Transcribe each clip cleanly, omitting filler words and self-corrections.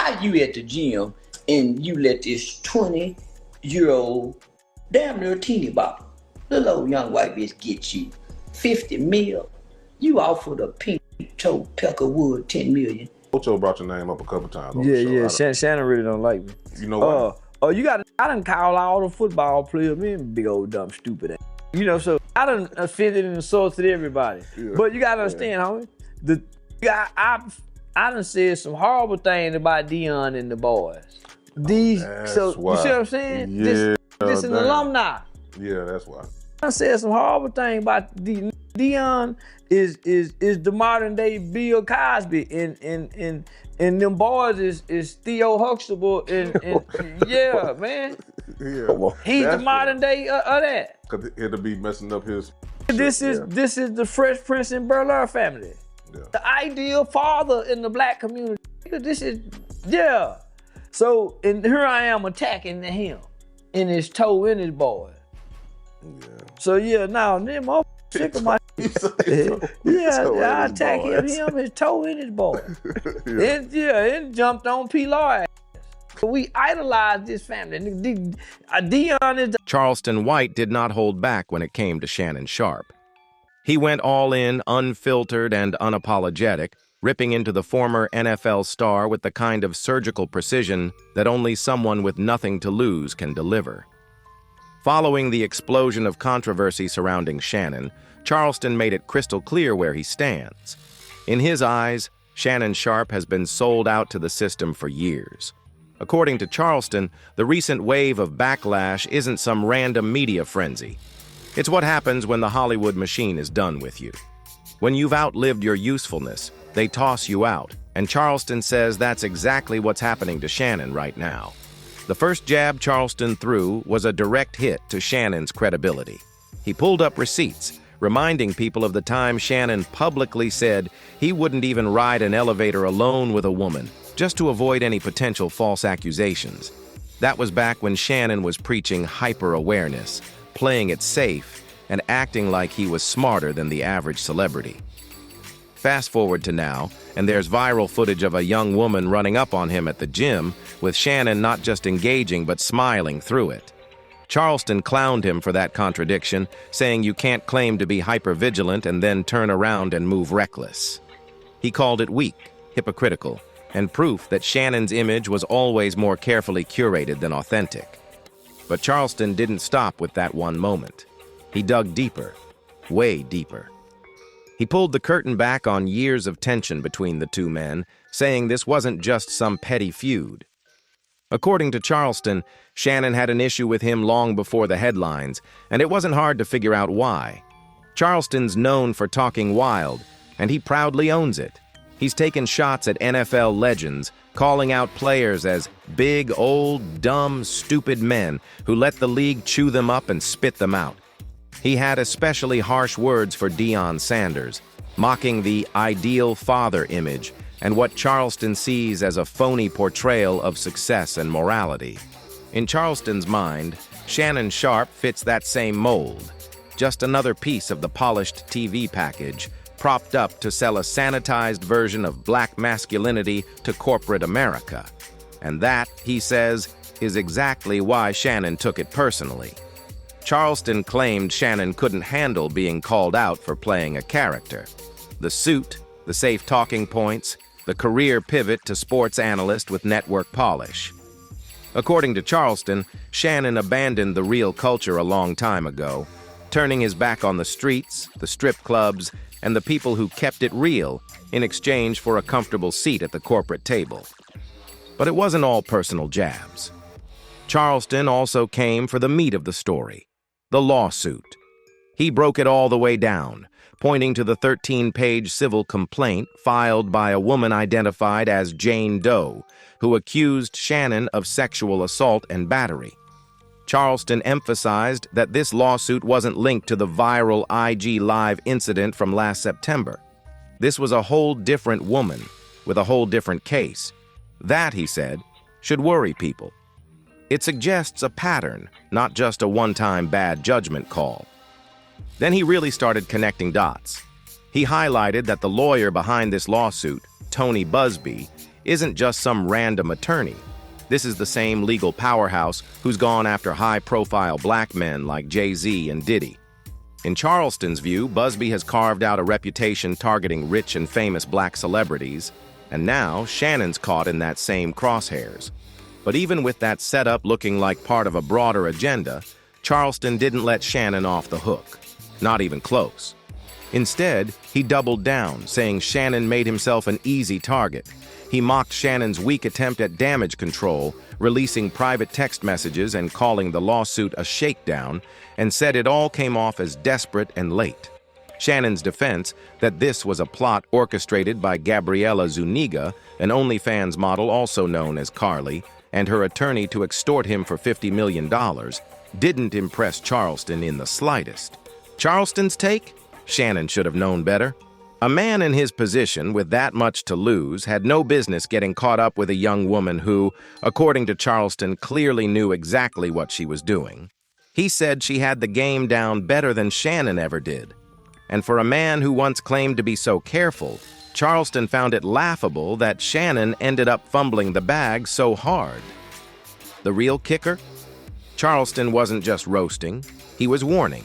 How you at the gym and you let this 20-year-old, damn near teeny bopper, little old young white bitch get you 50 mil? You offered a pink toe Peckerwood 10 million. Ocho brought your name up a couple times on Yeah, the show. yeah. Shannon really don't like me. You know what? Oh, I done call all the football players, man, big old dumb stupid ass. You know, so I done offended and insulted everybody. Yeah. But you gotta understand, homie, I done said some horrible things about Dion and the boys. You see what I'm saying? Yeah, this an alumni. Yeah, that's why. I said some horrible things about Dion is the modern day Bill Cosby and them boys is Theo Huxtable and yeah, man. Yeah. He's the modern day of that. Cause it'll be messing up his. This is the Fresh Prince and Bel-Air family. Yeah. The ideal father in the black community. This is So and here I am attacking him in his toe in his boy. Yeah. So now them all sick of my I attack him his toe in his boy. And jumped on P-Law. We idolize this family. Dion is Charleston White did not hold back when it came to Shannon Sharpe. He went all in, unfiltered and unapologetic, ripping into the former NFL star with the kind of surgical precision that only someone with nothing to lose can deliver. Following the explosion of controversy surrounding Shannon, Charleston made it crystal clear where he stands. In his eyes, Shannon Sharpe has been sold out to the system for years. According to Charleston, the recent wave of backlash isn't some random media frenzy. It's what happens when the Hollywood machine is done with you. When you've outlived your usefulness, they toss you out, and Charleston says that's exactly what's happening to Shannon right now. The first jab Charleston threw was a direct hit to Shannon's credibility. He pulled up receipts, reminding people of the time Shannon publicly said he wouldn't even ride an elevator alone with a woman, just to avoid any potential false accusations. That was back when Shannon was preaching hyper-awareness, playing it safe, and acting like he was smarter than the average celebrity. Fast forward to now, and there's viral footage of a young woman running up on him at the gym, with Shannon not just engaging but smiling through it. Charleston clowned him for that contradiction, saying you can't claim to be hypervigilant and then turn around and move reckless. He called it weak, hypocritical, and proof that Shannon's image was always more carefully curated than authentic. But Charleston didn't stop with that one moment. He dug deeper, way deeper. He pulled the curtain back on years of tension between the two men, saying this wasn't just some petty feud. According to Charleston, Shannon had an issue with him long before the headlines, and it wasn't hard to figure out why. Charleston's known for talking wild, and he proudly owns it. He's taken shots at NFL legends, calling out players as big, old, dumb, stupid men who let the league chew them up and spit them out. He had especially harsh words for Deion Sanders, mocking the ideal father image and what Charleston sees as a phony portrayal of success and morality. In Charleston's mind, Shannon Sharpe fits that same mold, just another piece of the polished TV package, propped up to sell a sanitized version of black masculinity to corporate America. And that, he says, is exactly why Shannon took it personally. Charleston claimed Shannon couldn't handle being called out for playing a character. The suit, the safe talking points, the career pivot to sports analyst with network polish. According to Charleston, Shannon abandoned the real culture a long time ago, turning his back on the streets, the strip clubs, and the people who kept it real in exchange for a comfortable seat at the corporate table. But it wasn't all personal jabs. Charleston also came for the meat of the story, the lawsuit. He broke it all the way down, pointing to the 13-page civil complaint filed by a woman identified as Jane Doe, who accused Shannon of sexual assault and battery. Charleston emphasized that this lawsuit wasn't linked to the viral IG Live incident from last September. This was a whole different woman with a whole different case. That, he said, should worry people. It suggests a pattern, not just a one-time bad judgment call. Then he really started connecting dots. He highlighted that the lawyer behind this lawsuit, Tony Busby, isn't just some random attorney. This is the same legal powerhouse who's gone after high-profile black men like Jay-Z and Diddy. In Charleston's view, Busby has carved out a reputation targeting rich and famous black celebrities, and now Shannon's caught in that same crosshairs. But even with that setup looking like part of a broader agenda, Charleston didn't let Shannon off the hook. Not even close. Instead, he doubled down, saying Shannon made himself an easy target. He mocked Shannon's weak attempt at damage control, releasing private text messages and calling the lawsuit a shakedown, and said it all came off as desperate and late. Shannon's defense, that this was a plot orchestrated by Gabriela Zuniga, an OnlyFans model also known as Carly, and her attorney to extort him for $50 million, didn't impress Charleston in the slightest. Charleston's take? Shannon should have known better. A man in his position with that much to lose had no business getting caught up with a young woman who, according to Charleston, clearly knew exactly what she was doing. He said she had the game down better than Shannon ever did. And for a man who once claimed to be so careful, Charleston found it laughable that Shannon ended up fumbling the bag so hard. The real kicker? Charleston wasn't just roasting, he was warning.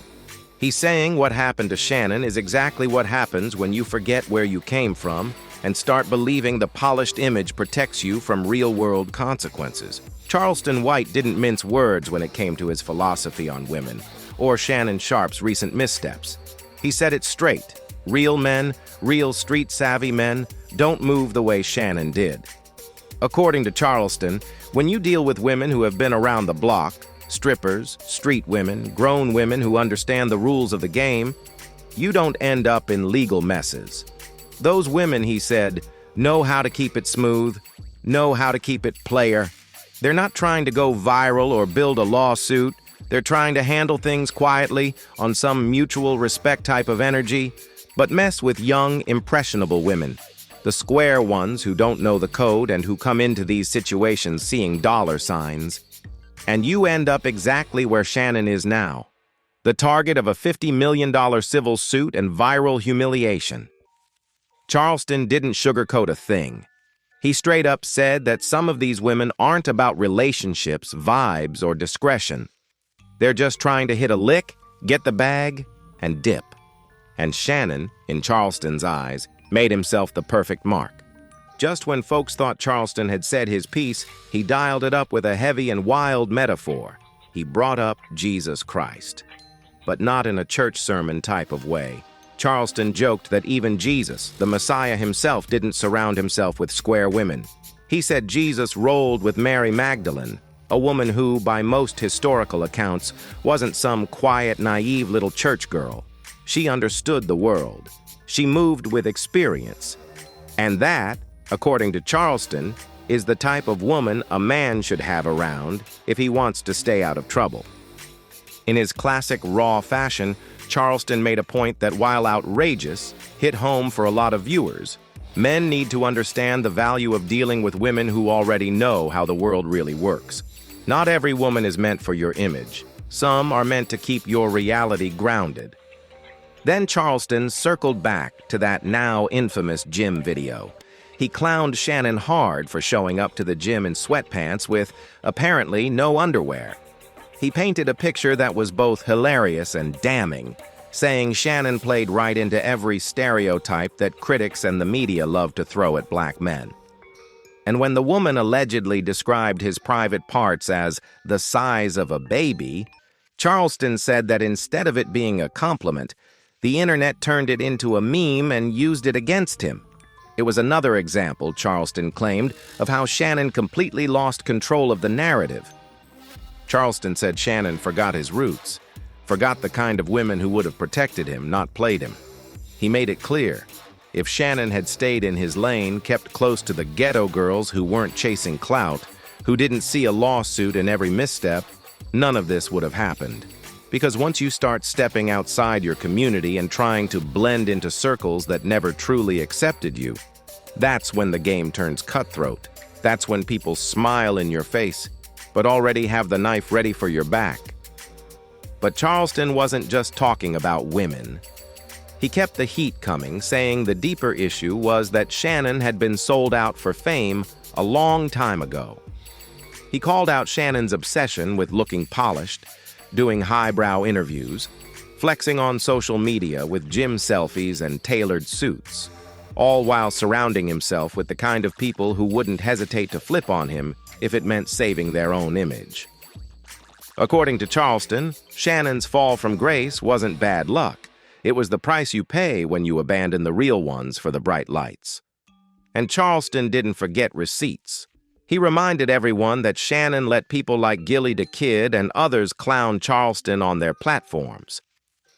He's saying what happened to Shannon is exactly what happens when you forget where you came from and start believing the polished image protects you from real-world consequences. Charleston White didn't mince words when it came to his philosophy on women, or Shannon Sharpe's recent missteps. He said it straight. Real men, real street-savvy men, don't move the way Shannon did. According to Charleston, when you deal with women who have been around the block, strippers, street women, grown women who understand the rules of the game, you don't end up in legal messes. Those women, he said, know how to keep it smooth, know how to keep it player. They're not trying to go viral or build a lawsuit. They're trying to handle things quietly on some mutual respect type of energy, but mess with young, impressionable women. The square ones who don't know the code and who come into these situations seeing dollar signs. And you end up exactly where Shannon is now, the target of a $50 million civil suit and viral humiliation. Charleston didn't sugarcoat a thing. He straight up said that some of these women aren't about relationships, vibes, or discretion. They're just trying to hit a lick, get the bag, and dip. And Shannon, in Charleston's eyes, made himself the perfect mark. Just when folks thought Charleston had said his piece, he dialed it up with a heavy and wild metaphor. He brought up Jesus Christ. But not in a church sermon type of way. Charleston joked that even Jesus, the Messiah himself, didn't surround himself with square women. He said Jesus rolled with Mary Magdalene, a woman who, by most historical accounts, wasn't some quiet, naive little church girl. She understood the world. She moved with experience. And that, according to Charleston, is the type of woman a man should have around if he wants to stay out of trouble. In his classic raw fashion, Charleston made a point that while outrageous, hit home for a lot of viewers. Men need to understand the value of dealing with women who already know how the world really works. Not every woman is meant for your image. Some are meant to keep your reality grounded. Then Charleston circled back to that now infamous gym video. He clowned Shannon hard for showing up to the gym in sweatpants with, apparently, no underwear. He painted a picture that was both hilarious and damning, saying Shannon played right into every stereotype that critics and the media love to throw at black men. And when the woman allegedly described his private parts as the size of a baby, Charleston said that instead of it being a compliment, the internet turned it into a meme and used it against him. It was another example, Charleston claimed, of how Shannon completely lost control of the narrative. Charleston said Shannon forgot his roots, forgot the kind of women who would have protected him, not played him. He made it clear, if Shannon had stayed in his lane, kept close to the ghetto girls who weren't chasing clout, who didn't see a lawsuit in every misstep, none of this would have happened. Because once you start stepping outside your community and trying to blend into circles that never truly accepted you, that's when the game turns cutthroat. That's when people smile in your face, but already have the knife ready for your back. But Charleston wasn't just talking about women. He kept the heat coming, saying the deeper issue was that Shannon had been sold out for fame a long time ago. He called out Shannon's obsession with looking polished, doing highbrow interviews, flexing on social media with gym selfies and tailored suits, all while surrounding himself with the kind of people who wouldn't hesitate to flip on him if it meant saving their own image. According to Charleston, Shannon's fall from grace wasn't bad luck. It was the price you pay when you abandon the real ones for the bright lights. And Charleston didn't forget receipts. He reminded everyone that Shannon let people like Gilly the Kid and others clown Charleston on their platforms.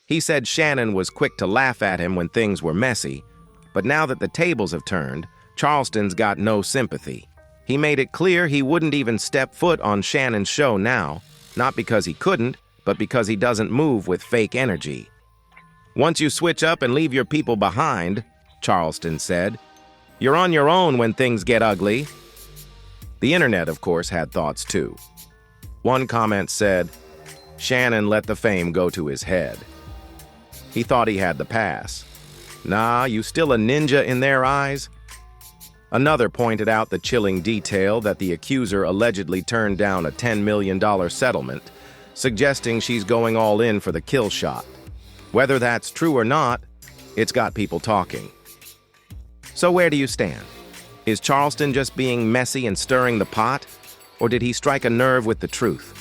He said Shannon was quick to laugh at him when things were messy, but now that the tables have turned, Charleston's got no sympathy. He made it clear he wouldn't even step foot on Shannon's show now, not because he couldn't, but because he doesn't move with fake energy. "Once you switch up and leave your people behind," Charleston said, "you're on your own when things get ugly." The internet, of course, had thoughts too. One comment said, "Shannon let the fame go to his head. He thought he had the pass. Nah, you still a ninja in their eyes?" Another pointed out the chilling detail that the accuser allegedly turned down a $10 million settlement, suggesting she's going all in for the kill shot. Whether that's true or not, it's got people talking. So where do you stand? Is Charleston just being messy and stirring the pot, or did he strike a nerve with the truth?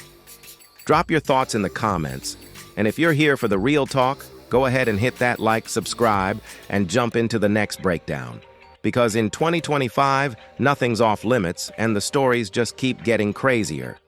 Drop your thoughts in the comments, and if you're here for the real talk, go ahead and hit that like, subscribe, and jump into the next breakdown. Because in 2025, nothing's off limits, and the stories just keep getting crazier.